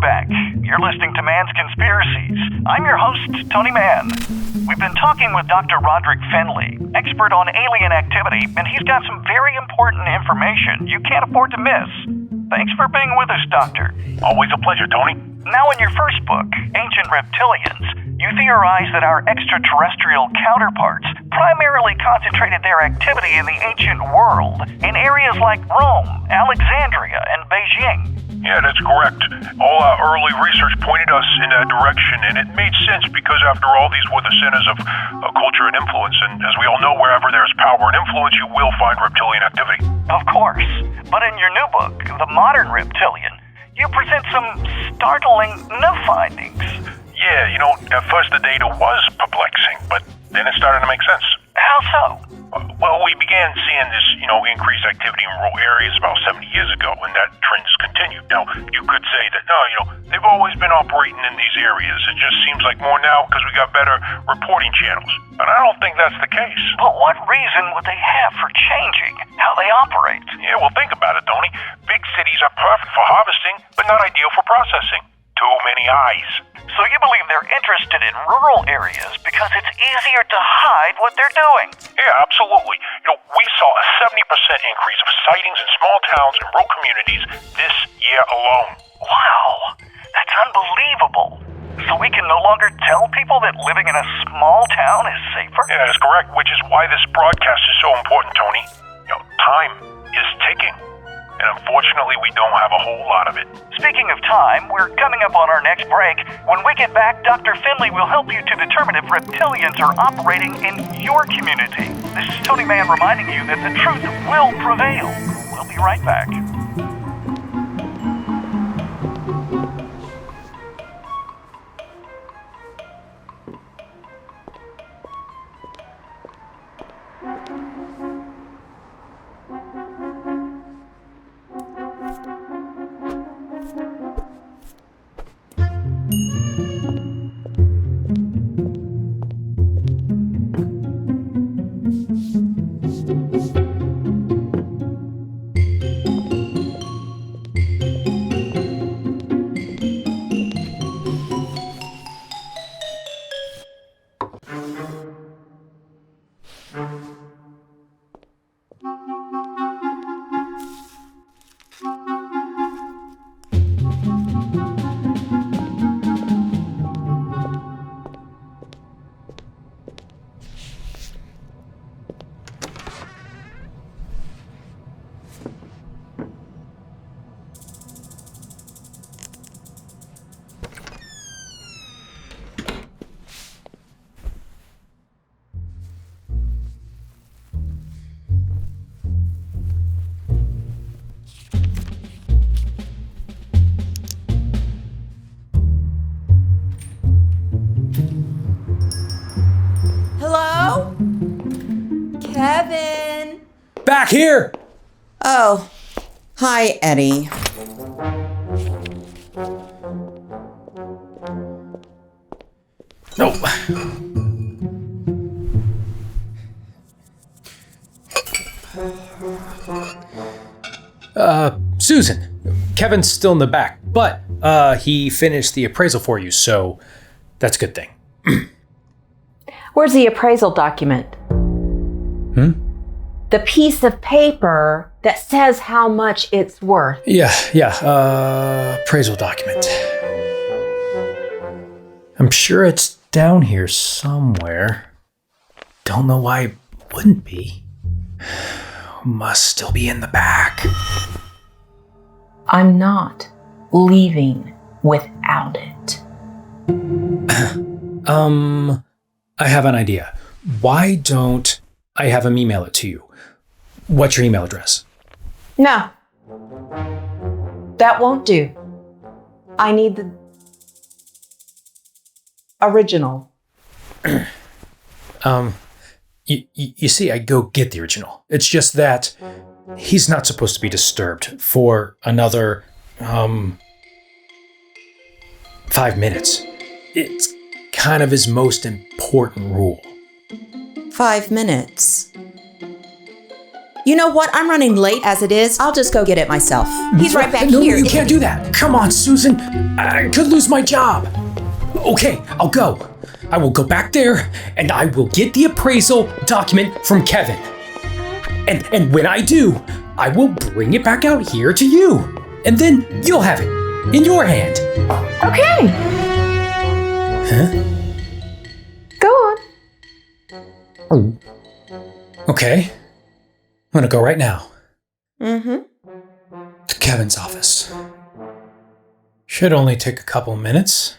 back. You're listening to Man's Conspiracies. I'm your host, Tony Mann. We've been talking with Dr. Roderick Finley, expert on alien activity, and he's got some very important information you can't afford to miss. Thanks for being with us, Doctor. Always a pleasure, Tony. Now, in your first book, Ancient Reptilians, you theorize that our extraterrestrial counterparts primarily concentrated their activity in the ancient world in areas like Rome, Alexandria, and Beijing. Yeah, that's correct. All our early research pointed us in that direction, and it made sense because, after all, these were the centers of culture and influence, and as we all know, wherever there's power and influence, you will find reptilian activity. Of course. But in your new book, The Modern Reptilian, you present some startling new findings. Yeah, at first the data was perplexing, but then it started to make sense. How so? Well, we began seeing this, increased activity in rural areas about 70 years ago, and that trend has continued. Now, you could say that, they've always been operating in these areas. It just seems like more now because we got better reporting channels. But I don't think that's the case. But what reason would they have for changing how they operate? Yeah, well, think about it, Tony. Big cities are perfect for harvesting, but not ideal for processing. Too many eyes. So you believe they're interested in rural areas because it's easier to hide what they're doing? Yeah, absolutely. We saw a 70% increase of sightings in small towns and rural communities this year alone. Wow, that's unbelievable. So we can no longer tell people that living in a small town is safer? Yeah, that's correct, which is why this broadcast is so important, Tony. Time is ticking. And unfortunately, we don't have a whole lot of it. Speaking of time, we're coming up on our next break. When we get back, Dr. Finley will help you to determine if reptilians are operating in your community. This is Tony Mann reminding you that the truth will prevail. We'll be right back. Hello? Kevin? Back here! Oh, hi, Eddie. No. Susan, Kevin's still in the back, but he finished the appraisal for you, so that's a good thing. Where's the appraisal document? The piece of paper that says how much it's worth. Yeah, appraisal document. I'm sure it's down here somewhere. Don't know why it wouldn't be. Must still be in the back. I'm not leaving without it. I have an idea. Why don't I have him email it to you? What's your email address? No. That won't do. I need the original. You see, I go get the original. It's just that he's not supposed to be disturbed for another, 5 minutes. It's kind of his most important rule. 5 minutes. You know what? I'm running late as it is. I'll just go get it myself. He's right back No, here. you can't do that. Come on, Susan. I could lose my job. Okay, I'll go. I will go back there and I will get the appraisal document from Kevin. And when I do, I will bring it back out here to you. And then you'll have it in your hand. Okay. Huh? Go on. Oh. Okay. I'm gonna go right now. Mm-hmm. To Kevin's office. Should only take a couple minutes.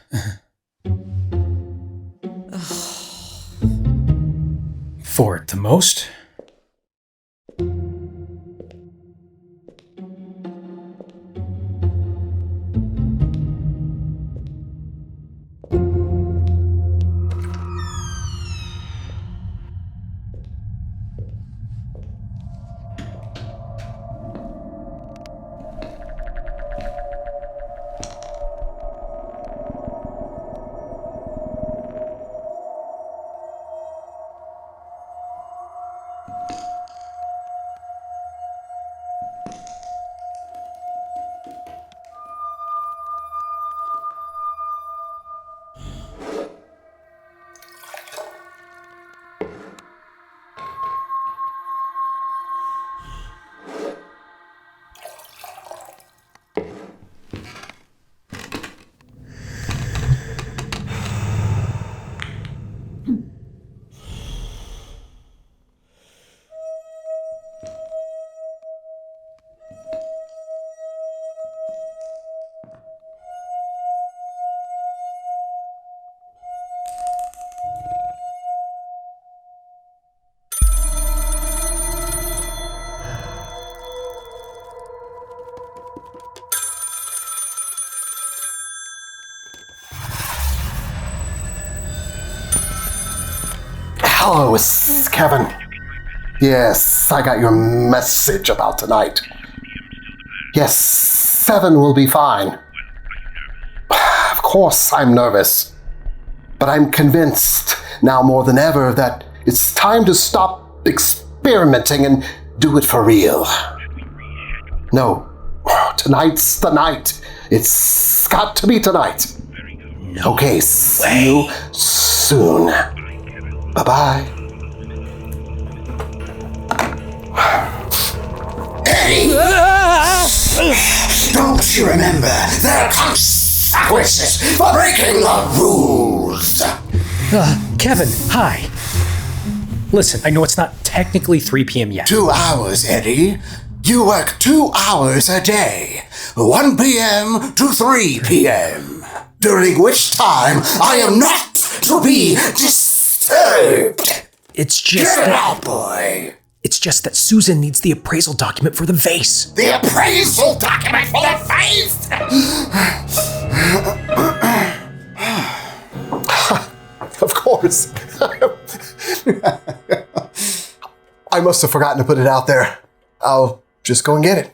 For at the most. Hello, it's Kevin. Yes, I got your message about tonight. Yes, 7 will be fine. Of course, I'm nervous. But I'm convinced now more than ever that it's time to stop experimenting and do it for real. No, tonight's the night. It's got to be tonight. No okay, see you soon. Bye-bye. Eddie! Don't you remember there are consequences for breaking the rules? Kevin, hi. Listen, I know it's not technically 3 p.m. yet. 2 hours, Eddie. You work 2 hours a day, 1 p.m. to 3 p.m., during which time I am not to be disturbed. It's just Get out, boy. It's just that Susan needs the appraisal document for the vase. The appraisal document for the face? Of course. I must have forgotten to put it out there. I'll just go and get it.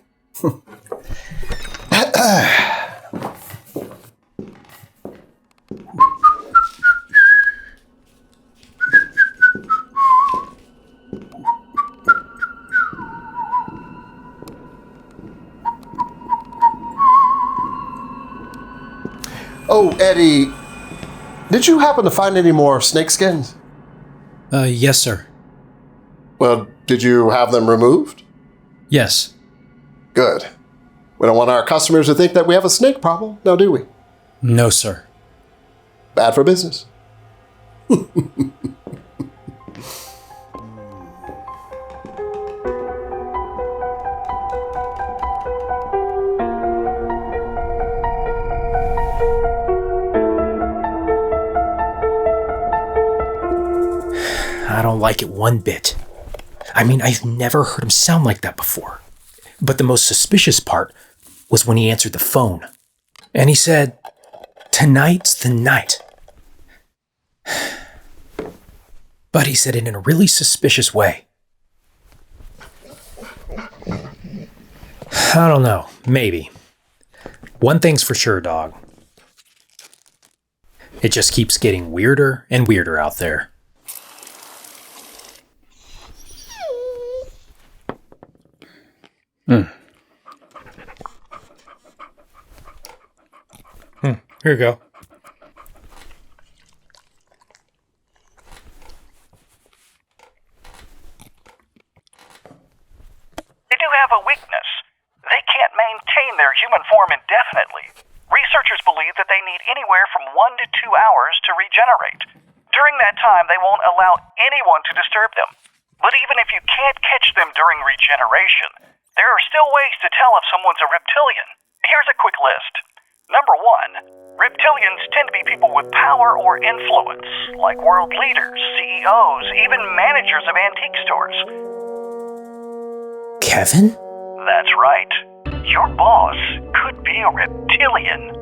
Oh, Eddie, did you happen to find any more snake skins? Yes, sir. Well, did you have them removed? Yes. Good. We don't want our customers to think that we have a snake problem, now do we? No, sir. Bad for business. I don't like it one bit. I mean, I've never heard him sound like that before. But the most suspicious part was when he answered the phone. And he said, "Tonight's the night." But he said it in a really suspicious way. I don't know, maybe. One thing's for sure, dog. It just keeps getting weirder and weirder out there. Here you go. They do have a weakness. They can't maintain their human form indefinitely. Researchers believe that they need anywhere from 1 to 2 hours to regenerate. During that time, they won't allow anyone to disturb them. But even if you can't catch them during regeneration, there are still ways to tell if someone's a reptilian. Here's a quick list. Number 1, reptilians tend to be people with power or influence, like world leaders, CEOs, even managers of antique stores. Kevin? That's right. Your boss could be a reptilian.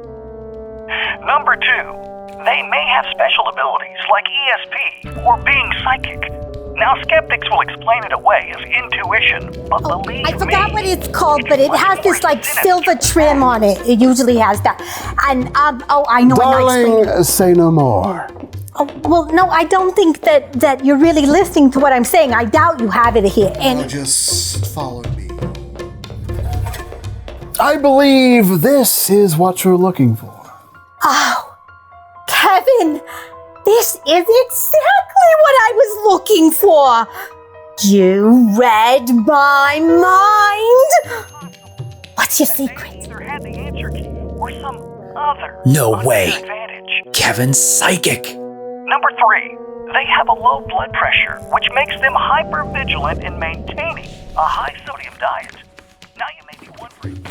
Number 2, they may have special abilities like ESP or being psychic. Now, skeptics will explain it away as intuition, but believe me... I forgot what it's called, but it much has more this like sinister. silver trim on it. It usually has that. And, I know. Darling, say no more. Oh, well, no, I don't think that you're really listening to what I'm saying. I doubt you have it here. And Just follow me. I believe this is what you're looking for. oh, Kevin, this is exactly what I was looking for. You read my mind. What's your secret? Either had the answer key or some other No way. advantage. Kevin's psychic. Number 3, they have a low blood pressure, which makes them hyper-vigilant in maintaining a high-sodium diet. Now you may be wondering,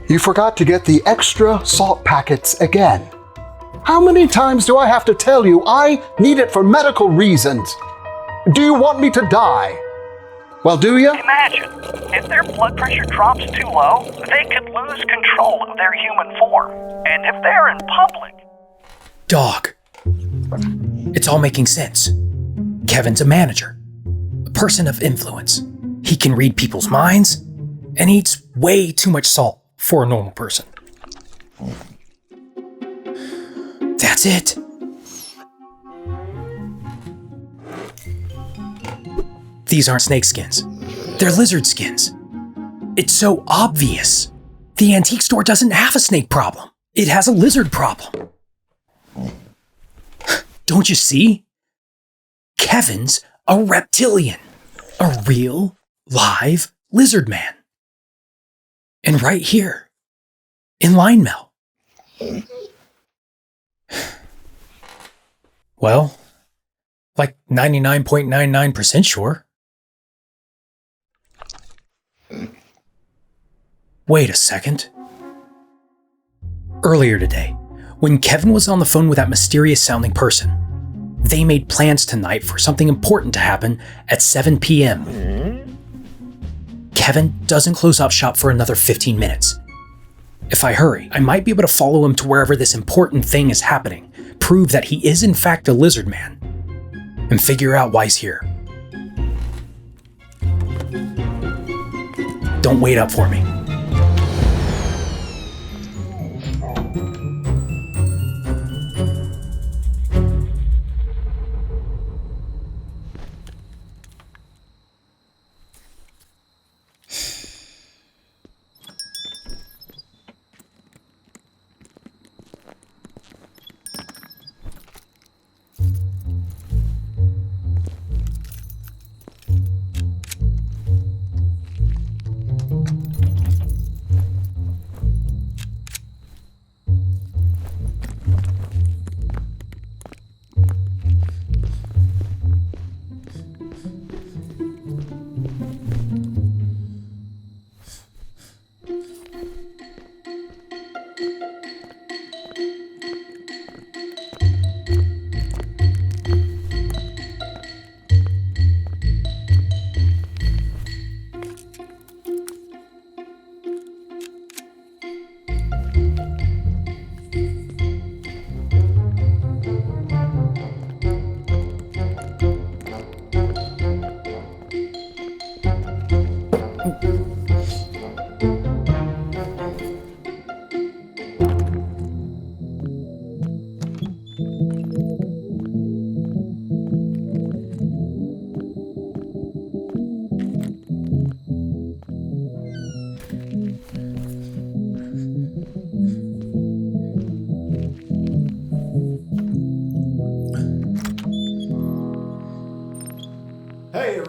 You forgot to get the extra salt packets again. How many times do I have to tell you I need it for medical reasons? Do you want me to die? Well, do you? imagine, if their blood pressure drops too low, they could lose control of their human form. And if they're in public, Dog. It's all making sense. Kevin's a manager, a person of influence. He can read people's minds and eats way too much salt for a normal person. That's it. These aren't snake skins. They're lizard skins. It's so obvious. The antique store doesn't have a snake problem. It has a lizard problem. Don't you see? Kevin's a reptilian. A real, live lizard man. And right here, in line mail. Well, like 99.99% sure. Wait a second. Earlier today, when Kevin was on the phone with that mysterious sounding person, they made plans tonight for something important to happen at 7 p.m. Kevin doesn't close up shop for another 15 minutes. If I hurry, I might be able to follow him to wherever this important thing is happening, prove that he is in fact a lizard man, and figure out why he's here. Don't wait up for me.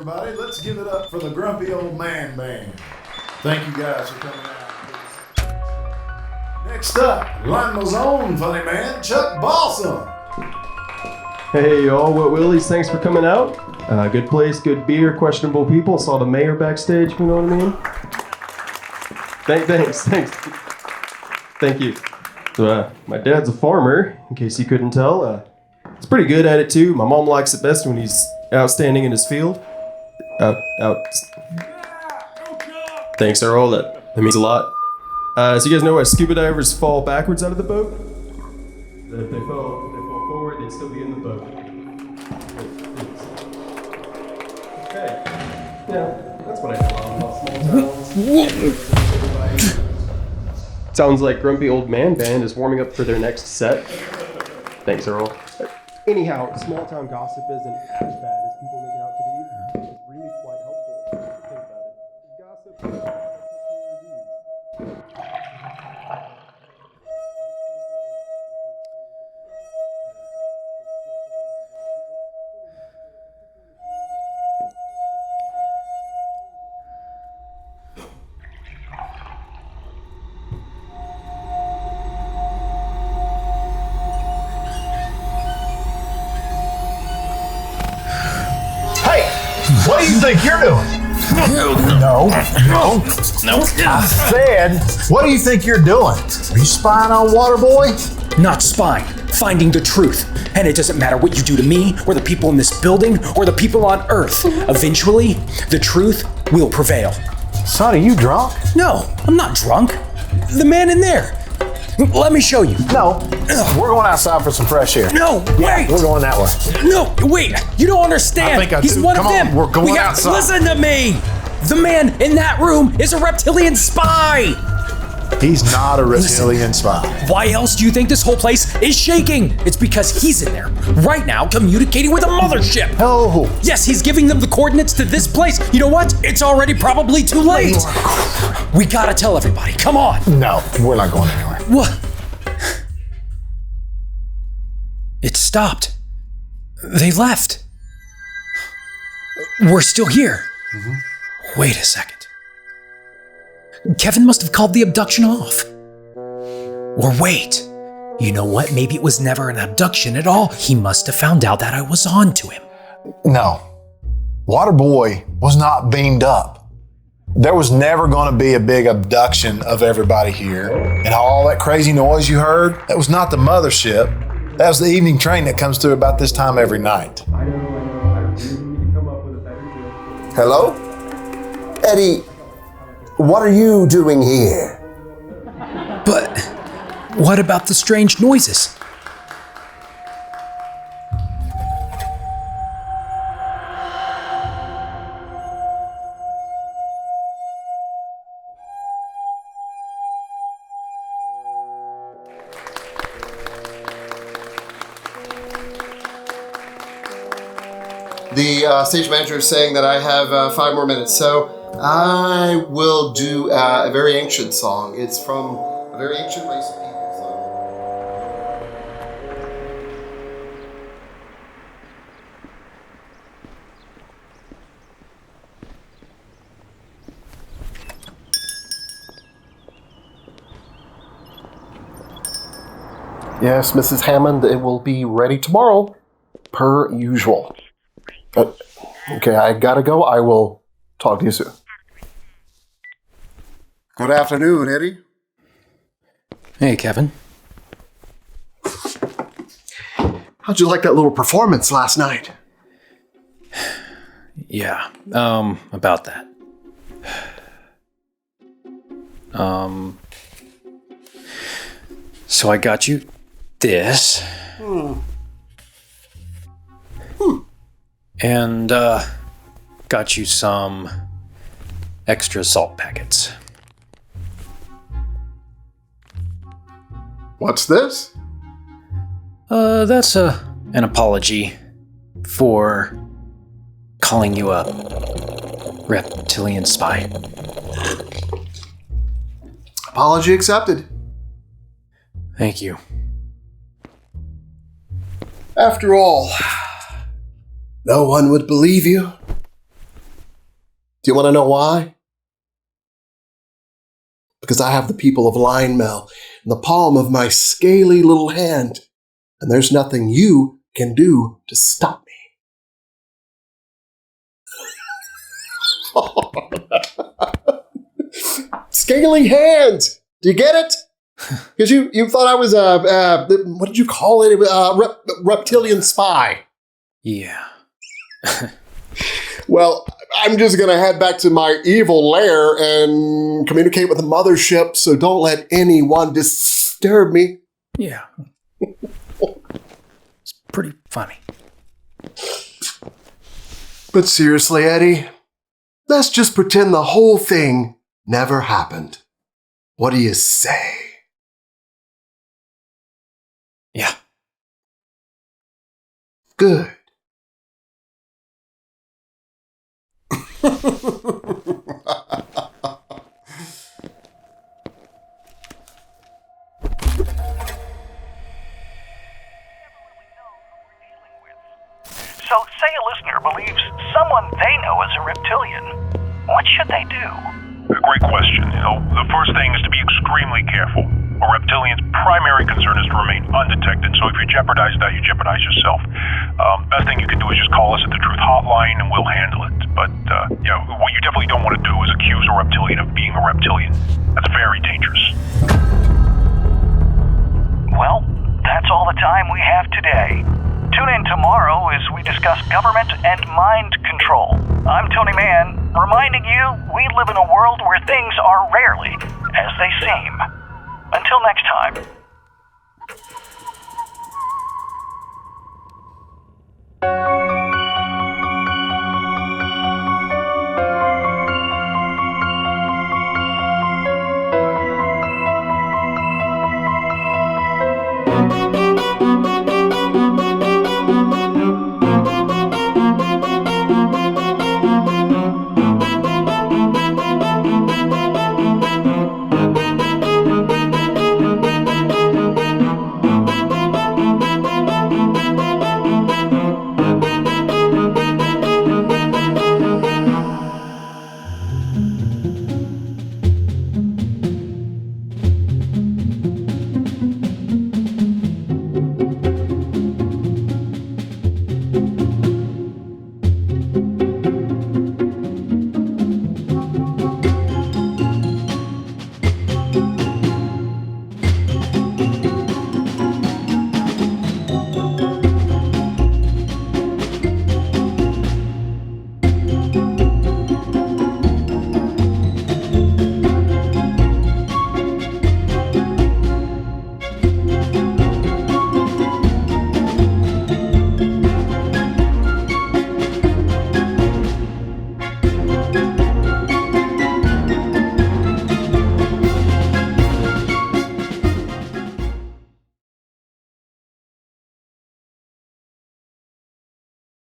everybody. Let's give it up for the Grumpy Old Man Band. Thank you guys for coming out. Next up, Lionel's own funny man, Chuck Balsam. Hey y'all, what Willies, thanks for coming out. Good place, good beer, questionable people. Saw the mayor backstage, you know what I mean? Thanks. Thank you. So, my dad's a farmer, in case you couldn't tell. He's pretty good at it too. My mom likes it best when he's outstanding in his field. Thanks, Earl. That means a lot. So you guys know why scuba divers fall backwards out of the boat? If they fall forward, they'd still be in the boat. Okay. Yeah, that's what I love about small towns. Sounds like Grumpy Old Man Band is warming up for their next set. Thanks, Earl. Anyhow, small town gossip isn't as bad as people make it out to be. It's really quite helpful if you think about it. Gossip What do you think you're doing? No. I said, what do you think you're doing? Are you spying on Waterboy? Not spying, finding the truth. And it doesn't matter what you do to me, or the people in this building, or the people on Earth. Eventually, the truth will prevail. Son, are you drunk? No, I'm not drunk. The man in there. Let me show you. No. We're going outside for some fresh air. No, wait. We're going that way. No, wait. You don't understand. I think I He's do. one Come of on, them. we're going outside. Listen to me. The man in that room is a reptilian spy. He's not a reptilian spy. Why else do you think this whole place is shaking? It's because he's in there right now communicating with a mothership. Oh. Yes, he's giving them the coordinates to this place. You know what? It's already probably too late. We gotta tell everybody. Come on. No, we're not going anywhere. What? It stopped. They left. We're still here. Mm-hmm. Wait a second. Kevin must have called the abduction off. Or wait, you know what? Maybe it was never an abduction at all. He must have found out that I was on to him. No. Waterboy was not beamed up. There was never going to be a big abduction of everybody here. And all that crazy noise you heard, that was not the mothership. That was the evening train that comes through about this time every night. I know. I really need to come up with a better joke. Hello? Eddie, what are you doing here? But what about the strange noises? The stage manager is saying that I have 5 more minutes, so I will do a very ancient song. It's from a very ancient race of people. Yes, Mrs. Hammond, it will be ready tomorrow, per usual. Okay, I gotta go. I will talk to you soon. Good afternoon, Eddie. Hey, Kevin. How'd you like that little performance last night? Yeah, about that. So I got you this. And, got you some extra salt packets. What's this? That's an apology for calling you a reptilian spy. Apology accepted. Thank you. After all, no one would believe you. Do you want to know why? Because I have the people of Linemel in the palm of my scaly little hand, and there's nothing you can do to stop me. Scaly hand! Do you get it? Because you thought I was what did you call it? Reptilian spy. Yeah. Well, I'm just going to head back to my evil lair and communicate with the mothership, so don't let anyone disturb me. Yeah. It's pretty funny. But seriously, Eddie, let's just pretend the whole thing never happened. What do you say? Yeah. Good. So, say a listener believes someone they know is a reptilian. What should they do? A great question. The first thing is to be extremely careful. A reptilian's primary concern is to remain undetected, so if you jeopardize that, you jeopardize yourself. Best thing you can do is just call us at the Truth Hotline and we'll handle it. But, what you definitely don't want to do is accuse a reptilian of being a reptilian. That's very dangerous. Well, that's all the time we have today. Tune in tomorrow as we discuss government and mind control. I'm Tony Mann, reminding you we live in a world where things are rarely as they seem. Until next time.